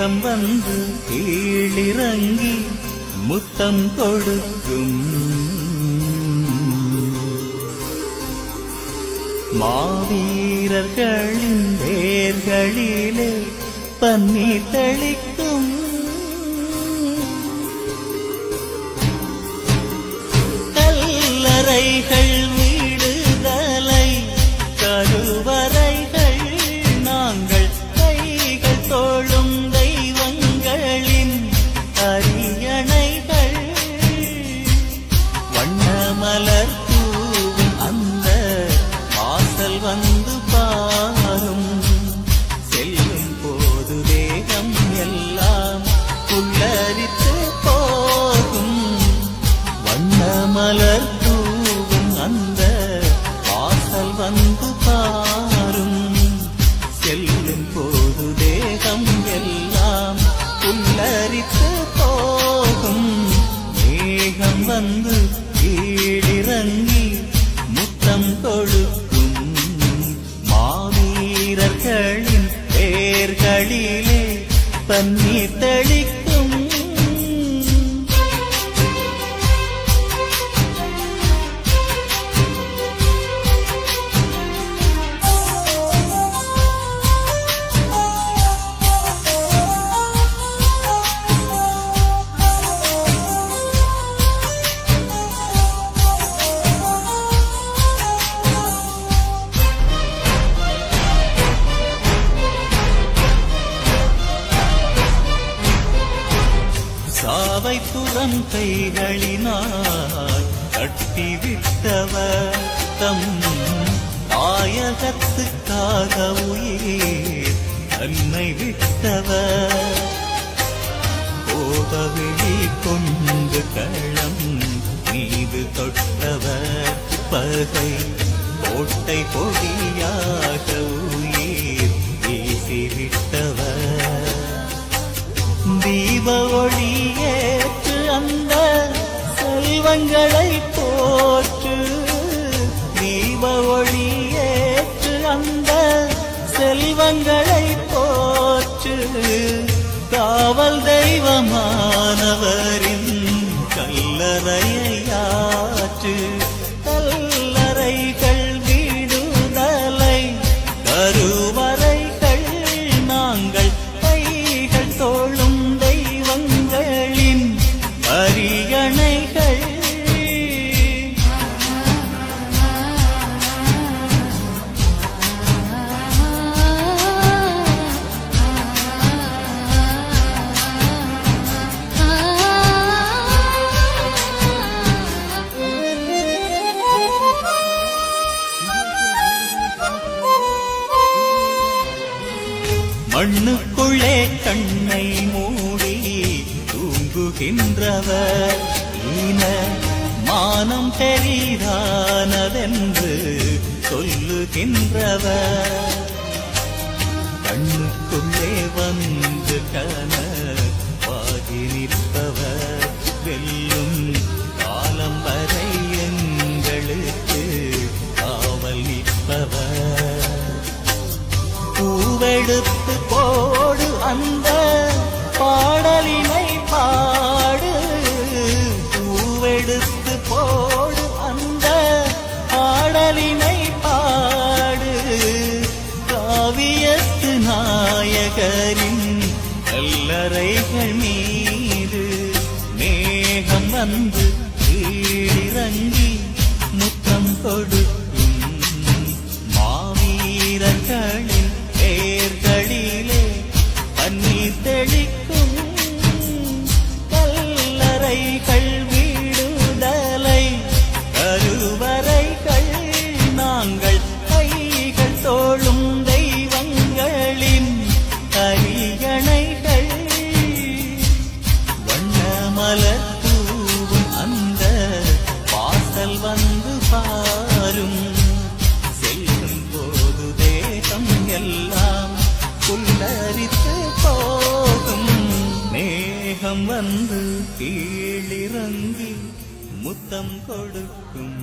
மேகம் வந்து கீழிறங்கி முத்தம் கொடுக்கும். மாவீரர்களின் வேர்களிலே பன்னீர் தெளிக்கும். கல்லறைகள் விடுதலை கருவறைகள் நாங்கள் கைகள் தோளும் தெய்வங்களின் அரியணைகள். வண்ணமலர் தூவும் அந்த வாசல் வந்து பாரும். செல்லும் போது தேகம் எல்லாம் புல்லரித்து போகும். வண்ணமலர் தூவும் அந்த வாசல் வந்து பாரும். செல்லும் போது தேகம் எல்லாம் புல்லரித்து போகும். மேகம் வந்து கீழிறங்கி முத்தம் கொடுக்கும். மாவீரர்களின் பேர்களிலே பன்னீர் தெளிக்கும். சாவை புறம் கைகளினால் கட்டிவிட்டவர் தம் தாயகத்துக்காக உயிர் தன்னை விட்டவர். கோபவிழி கொண்டு களம் மீது தொட்டவர். பகை கோட்டை பொடியாக உயிர் வீசிவிட்டவர். தீப ஒளியேற்று அந்த செல்வங்களை போற்று. தீப ஒளியேற்று அந்த செல்வங்களை போற்று. காவல் தெய்வமானவரின் கல்லறையாற்று. கல்லறைகள் விடுதலை கருவறைகள் நாங்கள் கைகள் தோளும் தெய்வங்களின் அரியணைகள். மண்ணுக்குள்ளே கண்ணை மூடி தூங்குகின்றவர். ஈன மானம் பெரிதானதென்று சொல்லுகின்றவர். கண்ணுக்குள்ளே வந்து கனவாகி நிற்பவர். வெல்லும் காலம் வரை எங்களுக்கு காவல் நிற்பவர். பூவெடுத்து போடு அந்த பாடலினை பாடு. பூவெடுத்து போடு அந்த பாடலினை பாடு. காவியத்து நாயகரின் கல்லறைகள் மீது மேகம் வந்து கீழிறங்கி முத்தம் கொடுக்கும். மாவீரர்களின் பேர்களிலே பன்னீர் தெளிக்கும். கல்லறைகள் விடுதலை கருவறைகள் நாங்கள் கைகள் தோளும் தெய்வங்களின் அரியணைகள். வண்ணமலர் தூவும் அந்த வாசல் வந்து பாரும். செல்லும் போது தேகம் எல்லாம் புல்லரித்து போகும். மேகம் வந்து கீழிறங்கி முத்தம் கொடுக்கும்.